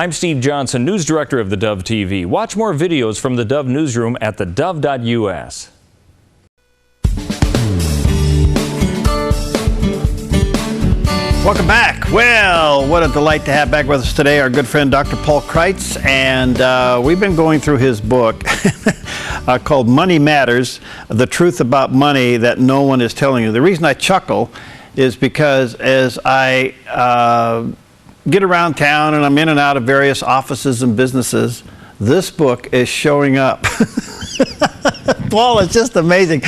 I'm Steve Johnson, News Director of theDove TV. Watch more videos from the Dove Newsroom at theDove.us. Welcome back. Well, what a delight to have back with us today our good friend Dr. Paul Kreitz, and we've been going through his book called Money Matters, The Truth About Money That No One Is Telling You. The reason I chuckle is because as I get around town and I'm in and out of various offices and businesses, this book is showing up. Paul, it's just amazing.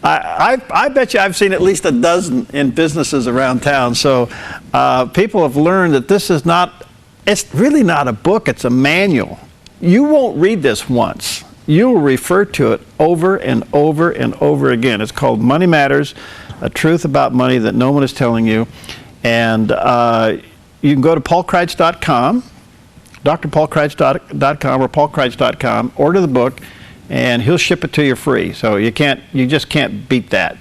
I bet you I've seen at least a dozen in businesses around town. So people have learned that this is not, it's really not a book, it's a manual. You won't read this once. You will refer to it over and over and over again. It's called Money Matters, A Truth About Money That No One Is Telling You. And you can go to paulkreitz.com, drpaulkreitz.com or paulkreitz.com, order the book, and he'll ship it to you free. So you just can't beat that.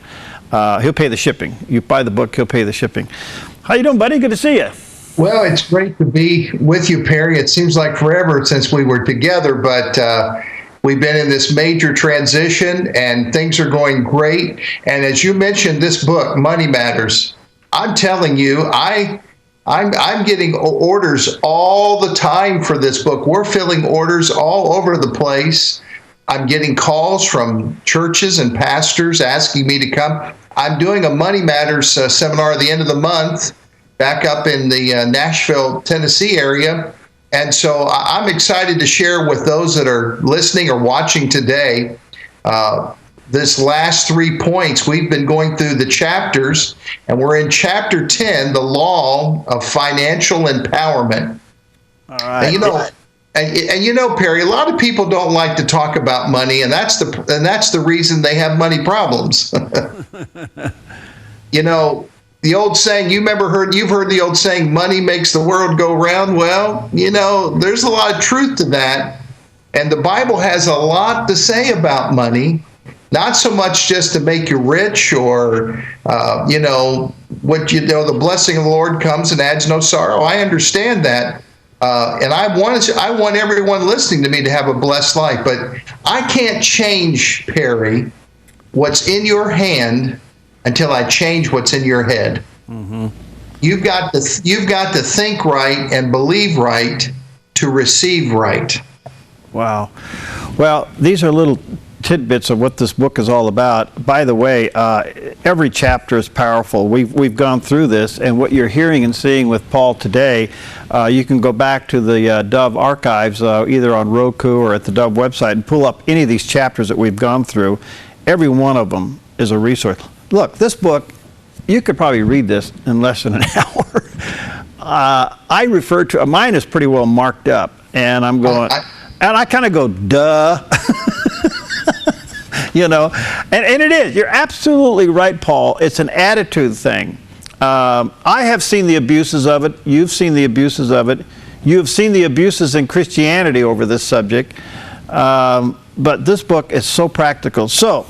He'll pay the shipping. You buy the book, he'll pay the shipping. How you doing, buddy? Good to see you. Well, it's great to be with you, Perry. It seems like forever since we were together, but we've been in this major transition and things are going great. And as you mentioned, this book, Money Matters, I'm telling you, I'm getting orders all the time for this book. We're filling orders all over the place. I'm getting calls from churches and pastors asking me to come. I'm doing a Money Matters seminar at the end of the month back up in the Nashville, Tennessee area. And so I'm excited to share with those that are listening or watching today this last 3 points. We've been going through the chapters, and we're in chapter 10, the law of financial empowerment. All right. And you know, Perry, a lot of people don't like to talk about money, and that's the reason they have money problems. You know, the old saying, you've heard the old saying, money makes the world go round. Well, you know, there's a lot of truth to that. And the Bible has a lot to say about money, not so much just to make you rich or, the blessing of the Lord comes and adds no sorrow. I understand that. And I want everyone listening to me to have a blessed life, but I can't change, Perry, what's in your hand until I change what's in your head. Mm-hmm. You've got to think right and believe right to receive right. Wow. Well, these are little tidbits of what this book is all about. By the way, every chapter is powerful. We've gone through this, and what you're hearing and seeing with Paul today, you can go back to the Dove archives, either on Roku or at the Dove website, and pull up any of these chapters that we've gone through. Every one of them is a resource. Look, this book, you could probably read this in less than an hour. I refer to mine is pretty well marked up, and I'm going, and I kind of go, duh. You know, and it is. You're absolutely right, Paul. It's an attitude thing. I have seen the abuses of it. You've seen the abuses of it. You've seen the abuses in Christianity over this subject. But this book is so practical. So,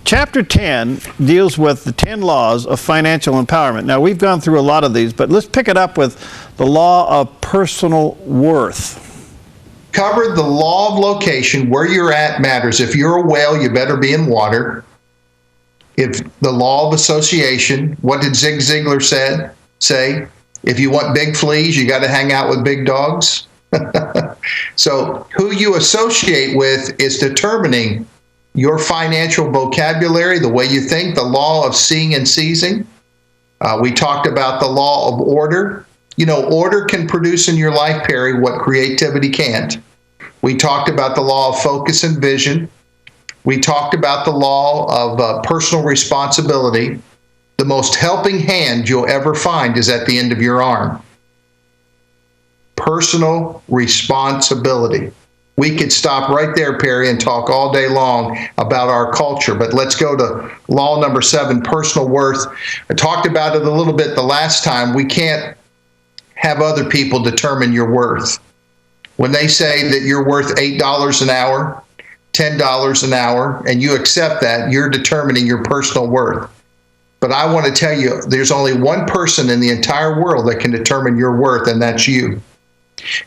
chapter 10 deals with the 10 laws of financial empowerment. Now, we've gone through a lot of these, but let's pick it up with the law of personal worth. Covered the law of location. Where you're at matters. If you're a whale, you better be in water. If the law of association, what did Zig Ziglar say? If you want big fleas, you got to hang out with big dogs. So who you associate with is determining your financial vocabulary, the way you think, the law of seeing and seizing. We talked about the law of order. You know, order can produce in your life, Perry, what creativity can't. We talked about the law of focus and vision. We talked about the law of personal responsibility. The most helping hand you'll ever find is at the end of your arm. Personal responsibility. We could stop right there, Perry, and talk all day long about our culture, but let's go to law number 7, personal worth. I talked about it a little bit the last time. We can't have other people determine your worth. When they say that you're worth $8 an hour, $10 an hour, and you accept that, you're determining your personal worth. But I want to tell you, there's only one person in the entire world that can determine your worth, and that's you.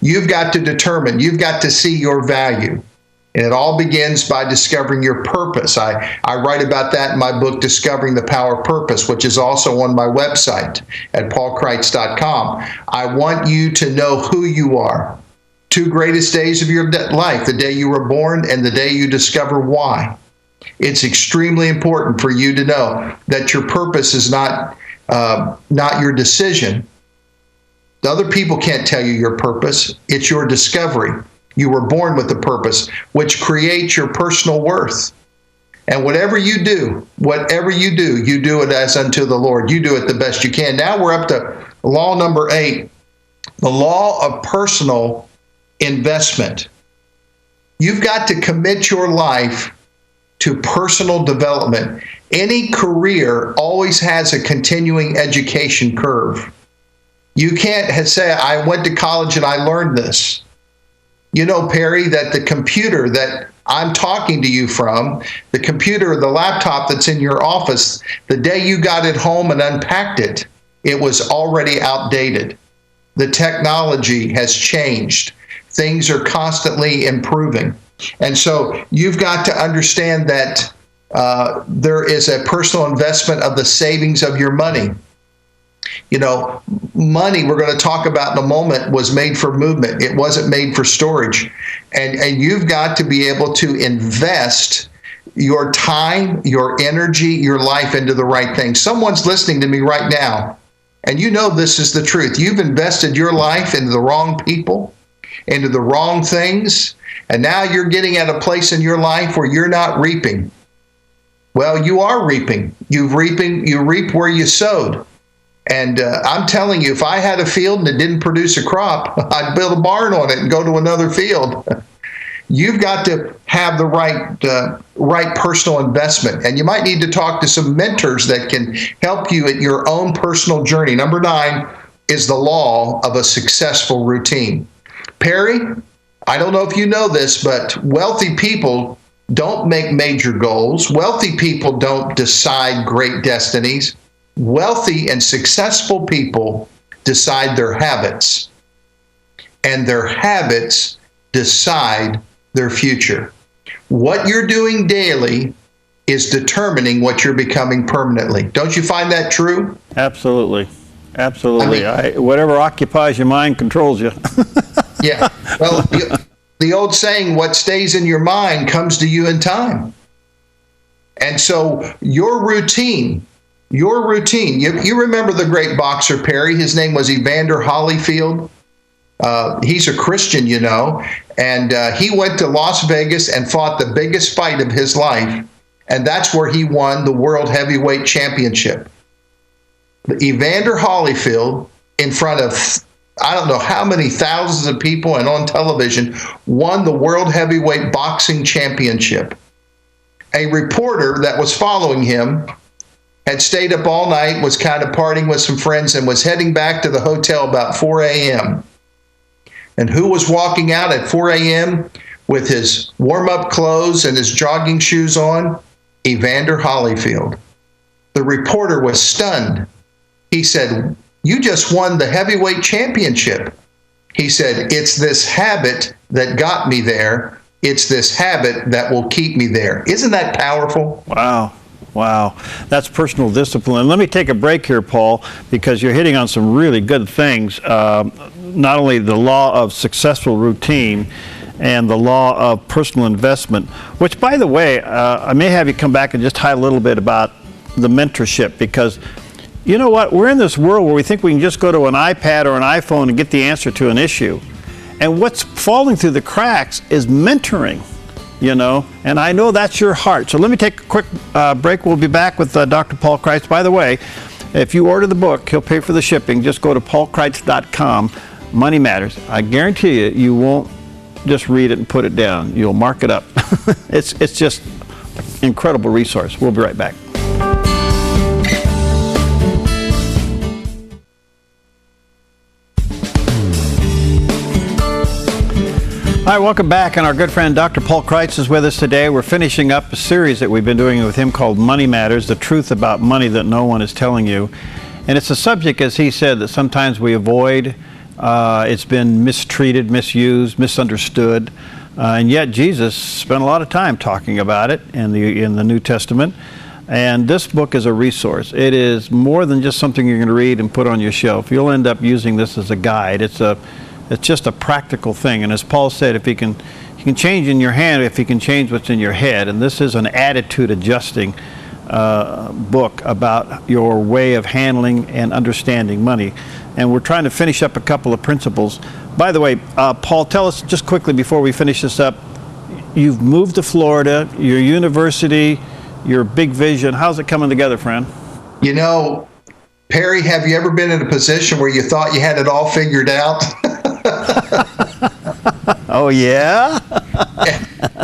You've got to determine, you've got to see your value. And it all begins by discovering your purpose. I write about that in my book, Discovering the Power of Purpose, which is also on my website at paulkreitz.com. I want you to know who you are. 2 greatest days of your life, the day you were born and the day you discover why. It's extremely important for you to know that your purpose is not your decision. The other people can't tell you your purpose. It's your discovery. You were born with a purpose, which creates your personal worth. And whatever you do, you do it as unto the Lord. You do it the best you can. Now we're up to law number 8, the law of personal investment. You've got to commit your life to personal development. Any career always has a continuing education curve. You can't say, I went to college and I learned this. You know, Perry, that the computer that I'm talking to you from, the computer, the laptop that's in your office, the day you got it home and unpacked it, it was already outdated. The technology has changed. Things are constantly improving. And so you've got to understand that there is a personal investment of the savings of your money. You know, money, we're going to talk about in a moment, was made for movement. It wasn't made for storage. And you've got to be able to invest your time, your energy, your life into the right thing. Someone's listening to me right now, and you know this is the truth. You've invested your life into the wrong people, into the wrong things, and now you're getting at a place in your life where you're not reaping. Well, you are reaping. You reap where you sowed. And I'm telling you, if I had a field and it didn't produce a crop, I'd build a barn on it and go to another field. You've got to have the right personal investment. And you might need to talk to some mentors that can help you at your own personal journey. Number 9 is the law of a successful routine. Perry, I don't know if you know this, but wealthy people don't make major goals. Wealthy people don't decide great destinies. Wealthy and successful people decide their habits, and their habits decide their future. What you're doing daily is determining what you're becoming permanently. Don't you find that true? Absolutely. Absolutely. Whatever occupies your mind controls you. Yeah. Well, the old saying, what stays in your mind comes to you in time. And so your routine, you remember the great boxer, Perry. His name was Evander Holyfield. He's a Christian, you know, and he went to Las Vegas and fought the biggest fight of his life, and that's where he won the World Heavyweight Championship. Evander Holyfield, in front of I don't know how many thousands of people and on television, won the World Heavyweight Boxing Championship. A reporter that was following him had stayed up all night, was kind of partying with some friends, and was heading back to the hotel about 4 a.m. And who was walking out at 4 a.m. with his warm-up clothes and his jogging shoes on? Evander Holyfield. The reporter was stunned. He said, "You just won the heavyweight championship." He said, "It's this habit that got me there. It's this habit that will keep me there." Isn't that powerful? Wow. Wow. That's personal discipline. Let me take a break here, Paul, because you're hitting on some really good things. Not only the law of successful routine and the law of personal investment, which, by the way, I may have you come back and just highlight a little bit about the mentorship, because you know what? We're in this world where we think we can just go to an iPad or an iPhone and get the answer to an issue. And what's falling through the cracks is mentoring. You know, and I know that's your heart. So let me take a quick break. We'll be back with Dr. Paul Kreitz. By the way, if you order the book, he'll pay for the shipping. Just go to paulkreitz.com. Money Matters. I guarantee you, you won't just read it and put it down. You'll mark it up. It's just incredible resource. We'll be right back. Hi, welcome back, and our good friend Dr. Paul Kreitz is with us today. We're finishing up a series that we've been doing with him called Money Matters, the truth about money that no one is telling you. And it's a subject, as he said, that sometimes we avoid It's been mistreated, misused, misunderstood. And yet Jesus spent a lot of time talking about it in the New Testament. And this book is a resource. It is more than just something you're going to read and put on your shelf. You'll end up using this as a guide. It's just a practical thing. And as Paul said, if he can change in your hand, if he can change what's in your head. And this is an attitude adjusting book about your way of handling and understanding money. And we're trying to finish up a couple of principles. By the way, Paul, tell us just quickly before we finish this up, you've moved to Florida, your university, your big vision. How's it coming together, friend? You know, Perry, have you ever been in a position where you thought you had it all figured out? Oh, yeah?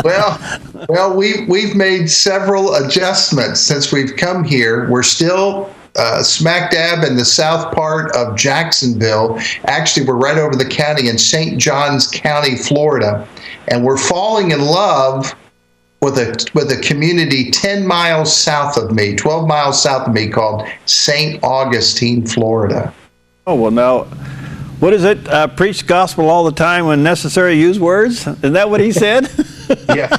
Well, we've made several adjustments since we've come here. We're still smack dab in the south part of Jacksonville. Actually, we're right over the county in St. Johns County, Florida. And we're falling in love with a community 10 miles south of me, 12 miles south of me, called St. Augustine, Florida. Oh, well, now, what is it? Preach gospel all the time when necessary, use words? Is that what he said? Yeah.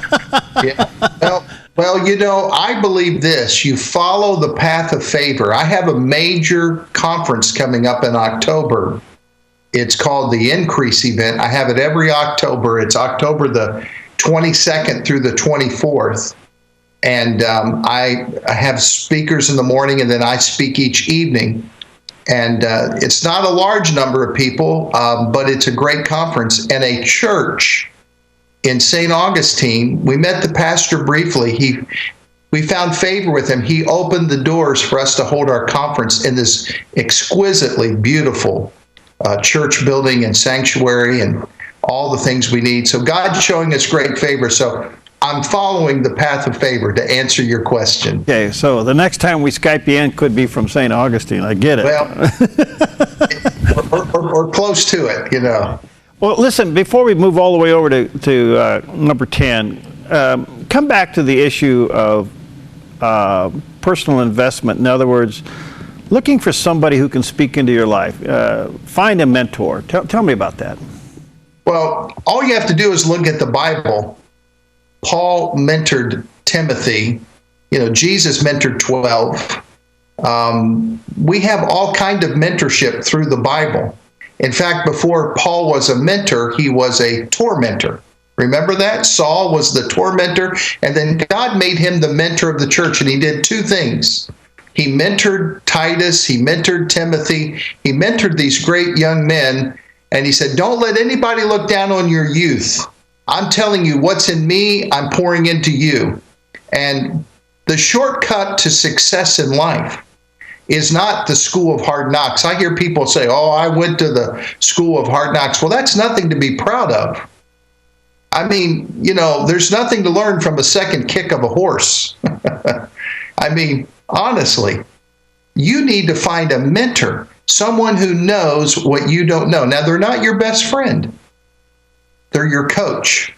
Well, you know, I believe this. You follow the path of favor. I have a major conference coming up in October. It's called the Increase Event. I have it every October. It's October the 22nd through the 24th. And I have speakers in the morning, and then I speak each evening. And it's not a large number of people, but it's a great conference. And a church in St. Augustine, we met the pastor briefly. We found favor with him. He opened the doors for us to hold our conference in this exquisitely beautiful church building and sanctuary and all the things we need. So God's showing us great favor. So I'm following the path of favor to answer your question. Okay, so the next time we Skype you in could be from St. Augustine. I get it. Well, or close to it, you know. Well, listen, before we move all the way over to number 10, come back to the issue of personal investment. In other words, looking for somebody who can speak into your life. Find a mentor. Tell me about that. Well, all you have to do is look at the Bible. Paul mentored Timothy. You know, Jesus mentored 12. We have all kind of mentorship through the Bible. In fact, before Paul was a mentor, he was a tormentor. Remember that? Saul was the tormentor, and then God made him the mentor of the church, and he did two things. He mentored Titus, he mentored Timothy, he mentored these great young men, and he said, don't let anybody look down on your youth. I'm telling you what's in me, I'm pouring into you. And the shortcut to success in life is not the school of hard knocks. I hear people say, oh, I went to the school of hard knocks. Well, that's nothing to be proud of. I mean, you know, there's nothing to learn from a second kick of a horse. I mean, honestly, you need to find a mentor, someone who knows what you don't know. Now, they're not your best friend. They're your coach.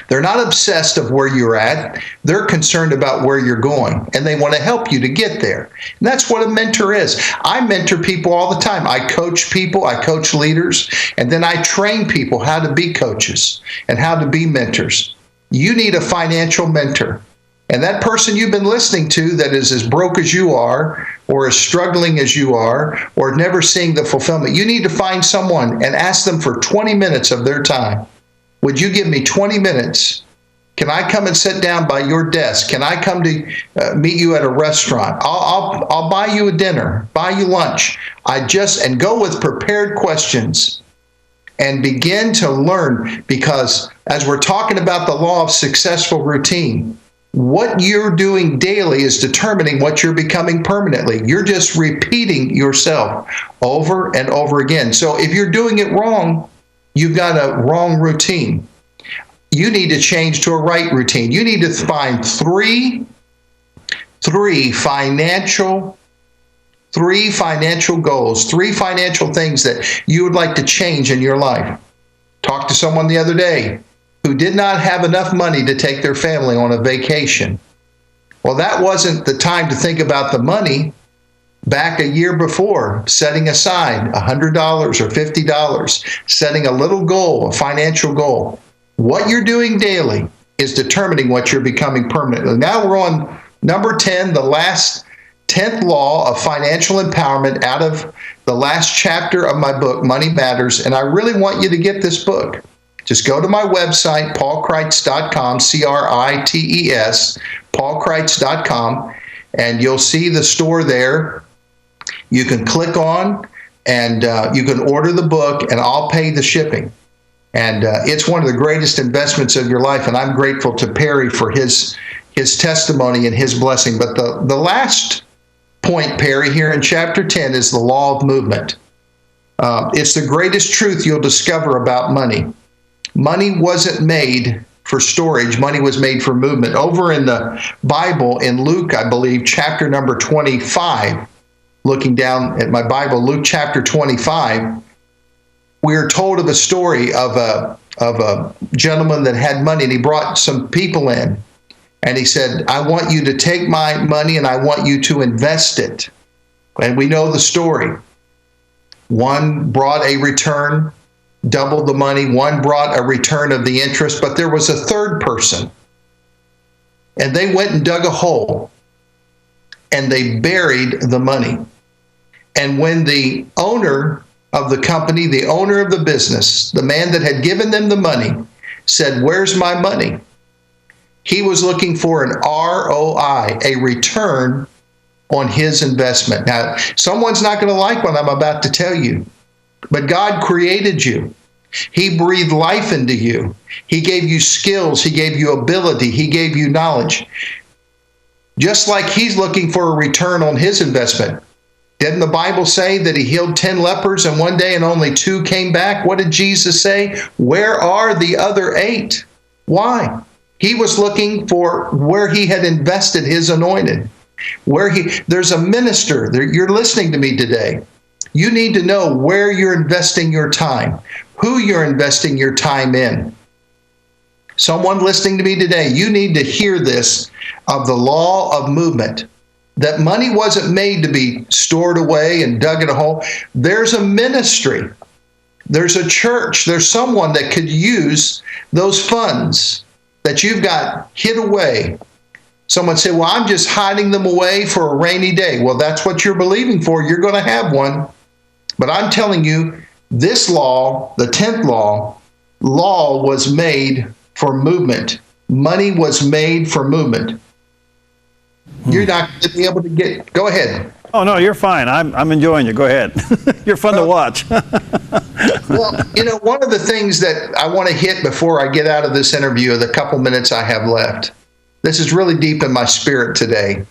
They're not obsessed of where you're at. They're concerned about where you're going, and they want to help you to get there. And that's what a mentor is. I mentor people all the time. I coach people, I coach leaders, and then I train people how to be coaches and how to be mentors. You need a financial mentor. And that person you've been listening to that is as broke as you are, or as struggling as you are, or never seeing the fulfillment, you need to find someone and ask them for 20 minutes of their time. Would you give me 20 minutes? Can I come and sit down by your desk? Can I come to meet you at a restaurant? I'll buy you a dinner, buy you lunch. And go with prepared questions and begin to learn, because as we're talking about the law of successful routine, what you're doing daily is determining what you're becoming permanently. You're just repeating yourself over and over again. So if you're doing it wrong, you've got a wrong routine. You need to change to a right routine. You need to find three financial goals, three financial things that you would like to change in your life. Talked to someone the other day who did not have enough money to take their family on a vacation. Well, that wasn't the time to think about the money. back a year before, setting aside $100 or $50, setting a little goal, a financial goal. What you're doing daily is determining what you're becoming permanently. Now we're on number 10, the last 10th law of financial empowerment out of the last chapter of my book, Money Matters. And I really want you to get this book. Just go to my website, paulkreitz.com, C-R-I-T-E-S, paulkreitz.com, and you'll see the store there. You can click on and you can order the book, and I'll pay the shipping. And it's one of the greatest investments of your life, and I'm grateful to Perry for his testimony and his blessing. But the last point, Perry, here in chapter 10 is the law of movement. It's the greatest truth you'll discover about money. Money wasn't made for storage. Money was made for movement. Over in the Bible, in Luke, I believe, chapter number 25, looking down at my Bible, Luke chapter 25, we are told of a story of a gentleman that had money, and he brought some people in. And he said, I want you to take my money and I want you to invest it. And we know the story. One brought a return, doubled the money. One brought a return of the interest, but there was a third person. And they went and dug a hole and they buried the money. And when the owner of the company, the owner of the business, the man that had given them the money, said, where's my money? He was looking for an ROI, a return on his investment. Now, someone's not going to like what I'm about to tell you, but God created you. He breathed life into you. He gave you skills. He gave you ability. He gave you knowledge. Just like he's looking for a return on his investment. Didn't the Bible say that he healed 10 lepers in one day and only 2 came back? What did Jesus say? Where are the other 8? Why? He was looking for where he had invested his anointed. There's a minister, you're listening to me today. You need to know where you're investing your time, who you're investing your time in. Someone listening to me today, you need to hear this of the law of movement. That money wasn't made to be stored away and dug in a hole. There's a ministry. There's a church. There's someone that could use those funds that you've got hid away. Someone say, well, I'm just hiding them away for a rainy day. Well, that's what you're believing for. You're going to have one. But I'm telling you, this law, the 10th law was made for movement. Money was made for movement. You're not going to be able to go ahead. Oh, no, you're fine. I'm enjoying you. Go ahead. You're fun to watch. Well, one of the things that I want to hit before I get out of this interview, the couple minutes I have left, this is really deep in my spirit today,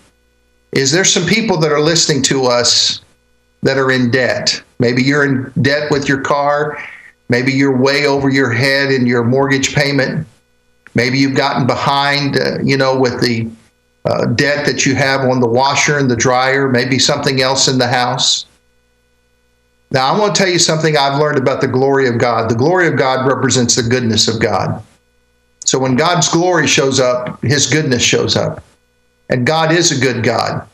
is there's some people that are listening to us that are in debt. Maybe you're in debt with your car. Maybe you're way over your head in your mortgage payment. Maybe you've gotten behind, with the debt that you have on the washer and the dryer, maybe something else in the house. Now, I want to tell you something I've learned about the glory of God. The glory of God represents the goodness of God. So when God's glory shows up, his goodness shows up. And God is a good God.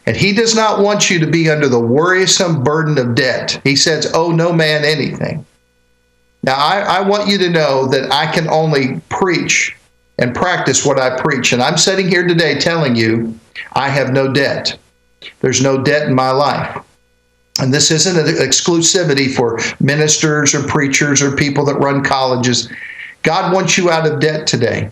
And he does not want you to be under the worrisome burden of debt. He says, owe no man anything. Now, I want you to know that I can only preach and practice what I preach. And I'm sitting here today telling you, I have no debt. There's no debt in my life. And this isn't an exclusivity for ministers or preachers or people that run colleges. God wants you out of debt today.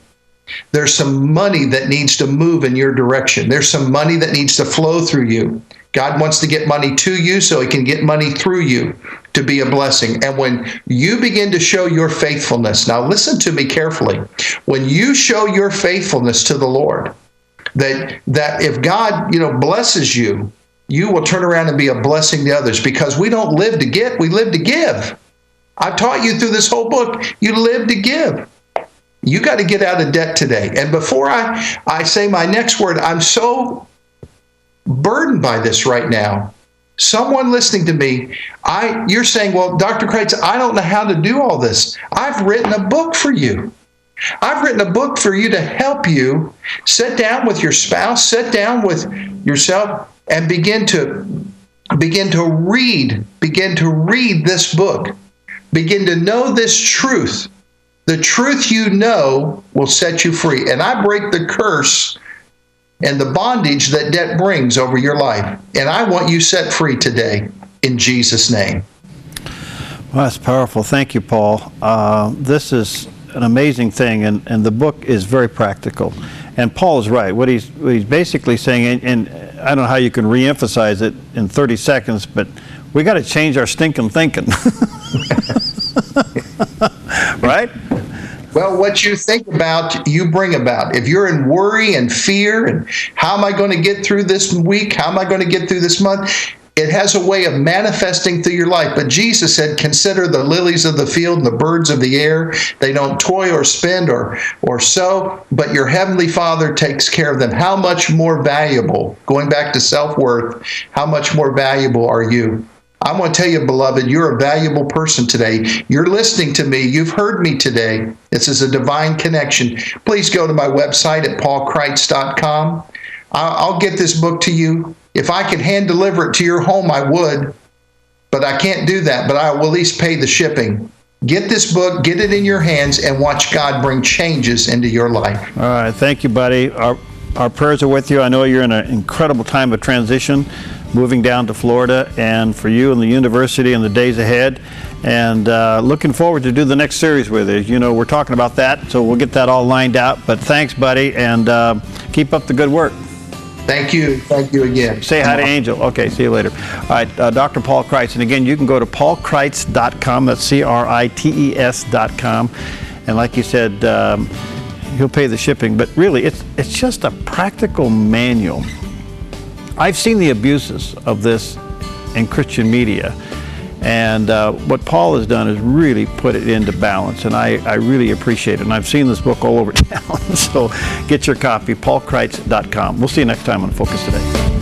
There's some money that needs to move in your direction. There's some money that needs to flow through you. God wants to get money to you so he can get money through you to be a blessing. And when you begin to show your faithfulness, now listen to me carefully, when you show your faithfulness to the Lord, that if God, blesses you, you will turn around and be a blessing to others, because we don't live to get, we live to give. I've taught you through this whole book, you live to give. You got to get out of debt today. And before I say my next word, I'm so burdened by this right now. Someone listening to me, you're saying, well, Dr. Kreitz, I don't know how to do all this. I've written a book for you. I've written a book for you to help you sit down with your spouse, sit down with yourself, and begin to begin to read this book. Begin to know this truth. The truth you know will set you free. And I break the curse and the bondage that debt brings over your life. And I want you set free today in Jesus' name. Well, that's powerful. Thank you, Paul. This is an amazing thing, and the book is very practical. And Paul is right. What he's basically saying, and I don't know how you can re-emphasize it in 30 seconds, but we got to change our stinking thinking. Right? Well, what you think about, you bring about. If you're in worry and fear, and how am I going to get through this week? How am I going to get through this month? It has a way of manifesting through your life. But Jesus said, consider the lilies of the field and the birds of the air. They don't toil or spin or sow, but your heavenly Father takes care of them. How much more valuable, going back to self-worth, how much more valuable are you? I want to tell you, beloved, you're a valuable person today. You're listening to me. You've heard me today. This is a divine connection. Please go to my website at paulkreitz.com. I'll get this book to you. If I could hand deliver it to your home, I would, but I can't do that. But I will at least pay the shipping. Get this book, get it in your hands, and watch God bring changes into your life. All right. Thank you, buddy. Our prayers are with you. I know you're in an incredible time of transition, moving down to Florida, and for you and the university in the days ahead. And looking forward to do the next series with you. You know, we're talking about that, so we'll get that all lined out. But thanks, buddy, and keep up the good work. Thank you. Thank you again. Say hi to Angel. Okay, see you later. All right, Dr. Paul Kreitz. And again, you can go to paulkreitz.com. That's CRITES.com. And like you said, he'll pay the shipping. But really, it's just a practical manual. I've seen the abuses of this in Christian media. And what Paul has done is really put it into balance, and I really appreciate it. And I've seen this book all over town, so get your copy, paulkreitz.com. We'll see you next time on Focus Today.